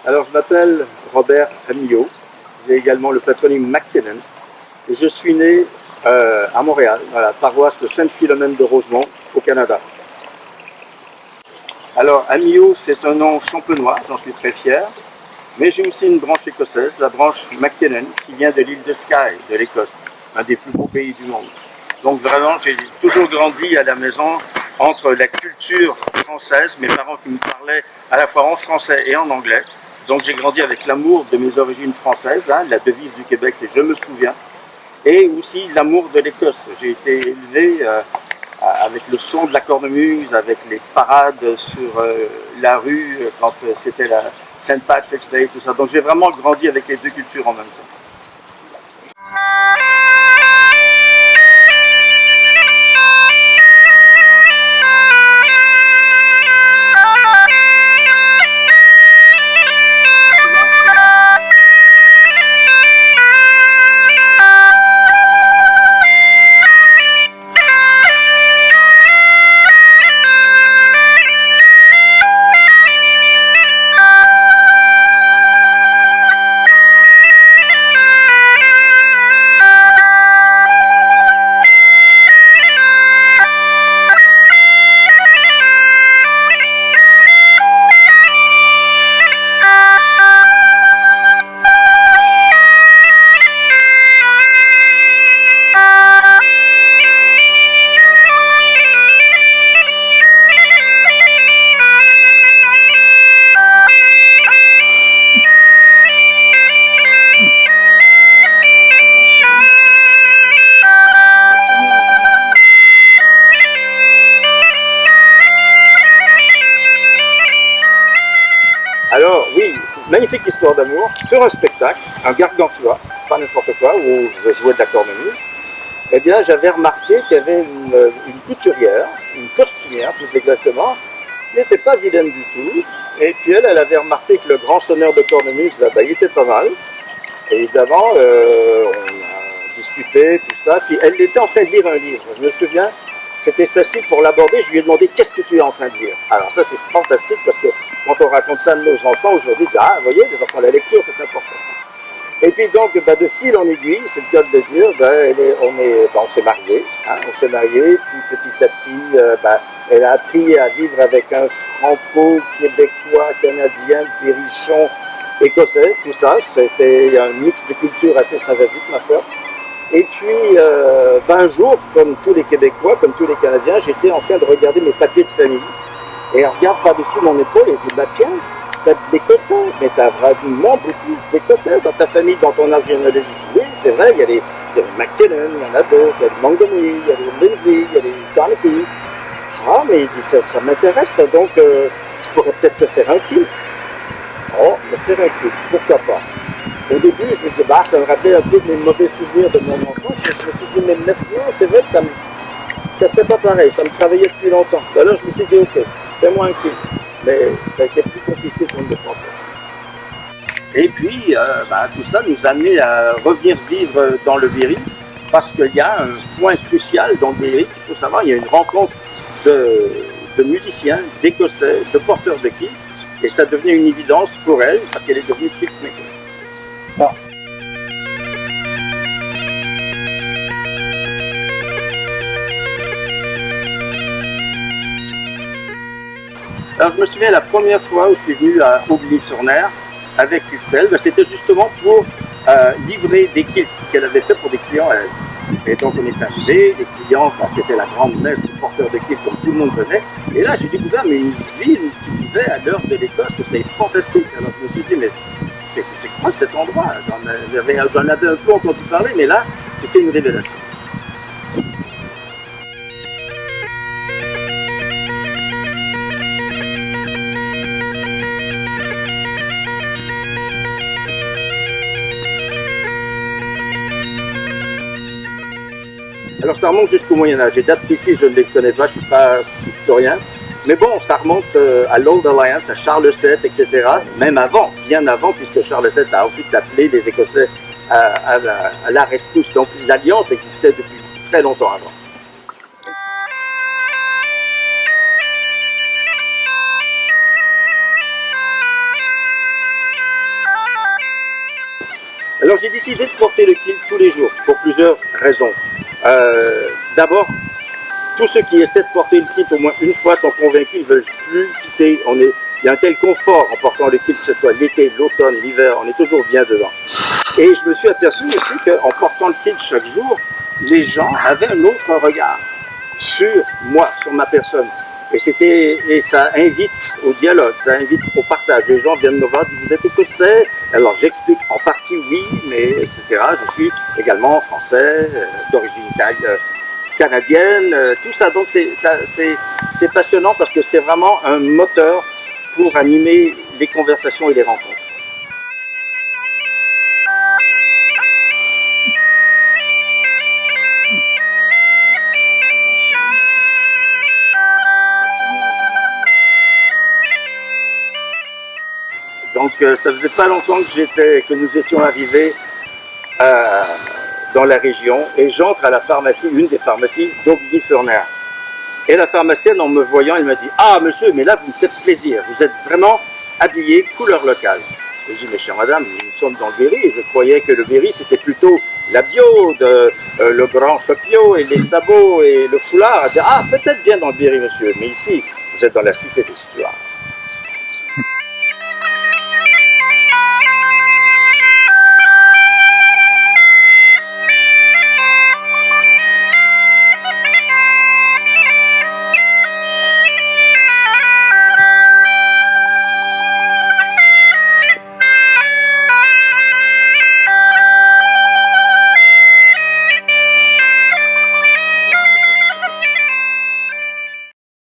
Alors, je m'appelle Robert Amillot, j'ai également le patronyme McKinnon, et je suis né à Montréal, dans la paroisse Sainte-Philomène de Rosemont, au Canada. Alors, Amillot, c'est un nom champenois, j'en suis très fier, mais j'ai aussi une branche écossaise, la branche McKinnon, qui vient de l'île de Skye, de l'Écosse, un des plus beaux pays du monde. Donc vraiment, j'ai toujours grandi à la maison entre la culture française, mes parents qui me parlaient à la fois en français et en anglais. Donc j'ai grandi avec l'amour de mes origines françaises, hein, la devise du Québec c'est « je me souviens », et aussi l'amour de l'Écosse. J'ai été élevé avec le son de la cornemuse, avec les parades sur la rue quand c'était la Saint Patrick's Day, tout ça. Donc j'ai vraiment grandi avec les deux cultures en même temps. Alors oui, magnifique histoire d'amour sur un spectacle, un gargantua, pas n'importe quoi, où je jouais de la cornemuse. Eh bien, j'avais remarqué qu'il y avait une couturière, une costumière plus exactement, qui n'était pas vilaine du tout. Et puis elle avait remarqué que le grand sonneur de cornemuse là-bas, il était pas mal. Et évidemment, on a discuté, tout ça. Puis elle était en train de lire un livre. Je me souviens, c'était facile pour l'aborder. Je lui ai demandé qu'est-ce que tu es en train de lire. Alors ça, c'est fantastique parce que quand on raconte ça à nos enfants aujourd'hui, ah, vous voyez, les enfants, la lecture, c'est important. Et puis donc, de fil en aiguille, c'est le cas de le dire, on s'est mariés, hein, puis petit à petit, elle a appris à vivre avec un franco-québécois, canadien, berrichon, écossais, tout ça, c'était un mix de culture assez sympathique, ma foi. Et puis, un jour, comme tous les Québécois, comme tous les Canadiens, j'étais en train de regarder mes papiers de famille, et elle regarde par-dessus mon épaule et dit, bah tiens, t'as d'Écossais, mais t'as vraiment beaucoup d'Écossais dans ta famille, dans ton arbre généalogique. Oui, c'est vrai, il y a les McKinnon, il y en a d'autres, il y a les Montgomery, il y a les Lindsay, il y a les Carnegie. Ah, mais il dit, ça m'intéresse, ça, donc je pourrais peut-être te faire un film. Oh, me faire un film, pourquoi pas. Au début, je me disais, ça me rappelait un peu de mes mauvais souvenirs de mon enfance, mais je me suis dit, mais maintenant, c'est vrai que ça serait pas pareil, ça me travaillait depuis longtemps. Alors je me suis dit, ok, fais-moi un film. Mais ça a été plus compliqué qu'on ne le pensait. Et puis, tout ça nous a amené à revenir vivre dans le Berry, parce qu'il y a un point crucial dans le Berry. Il faut savoir, il y a une rencontre de musiciens, d'Écossais, de porteurs de quilles, et ça devenait une évidence pour elle, parce qu'elle est devenue filmmaker. Bon. Alors je me souviens la première fois où je suis venu à Aubigny-sur-Ner avec Christelle, c'était justement pour livrer des kits qu'elle avait fait pour des clients à elle. Et donc on est arrivé, les clients, c'était la grande messe du porteur de kits comme tout le monde venait. Et là j'ai découvert une ville qui vivait à l'heure de l'Écosse, c'était fantastique. Alors je me suis dit, mais c'est quoi cet endroit? J'en avais un peu entendu parler, mais là c'était une révélation. Alors ça remonte jusqu'au Moyen-Âge. Les dates précises, je ne les connais pas, je ne suis pas historien. Mais bon, ça remonte à l'Old Alliance, à Charles VII, etc. Même avant, bien avant, puisque Charles VII a ensuite appelé les Écossais à la rescousse. Donc l'alliance existait depuis très longtemps avant. Alors j'ai décidé de porter le kilt tous les jours pour plusieurs raisons. D'abord, tous ceux qui essaient de porter le kilt au moins une fois sont convaincus qu'ils ne veulent plus quitter. Il y a un tel confort en portant le kilt, que ce soit l'été, l'automne, l'hiver, on est toujours bien dedans. Et je me suis aperçu aussi qu'en portant le kilt chaque jour, les gens avaient un autre regard sur moi, sur ma personne. Et ça invite au dialogue, ça invite au partage. Les gens viennent me voir, disent vous êtes écossais? Alors j'explique en partie oui, mais etc. Je suis également français, d'origine canadienne, tout ça. Donc c'est passionnant parce que c'est vraiment un moteur pour animer les conversations et les rencontres. Donc ça faisait pas longtemps que nous étions arrivés dans la région et j'entre à la pharmacie, une des pharmacies d'Aubigny-sur-Mer. Et la pharmacienne, en me voyant, elle m'a dit « Ah monsieur, mais là vous me faites plaisir, vous êtes vraiment habillé couleur locale. » Je dis « Mais chère madame, nous sommes dans le Berry, je croyais que le Berry c'était plutôt la bio, le grand chopio et les sabots et le foulard. » Elle dit « Ah, peut-être bien dans le Berry monsieur, mais ici, vous êtes dans la cité des Stuarts. »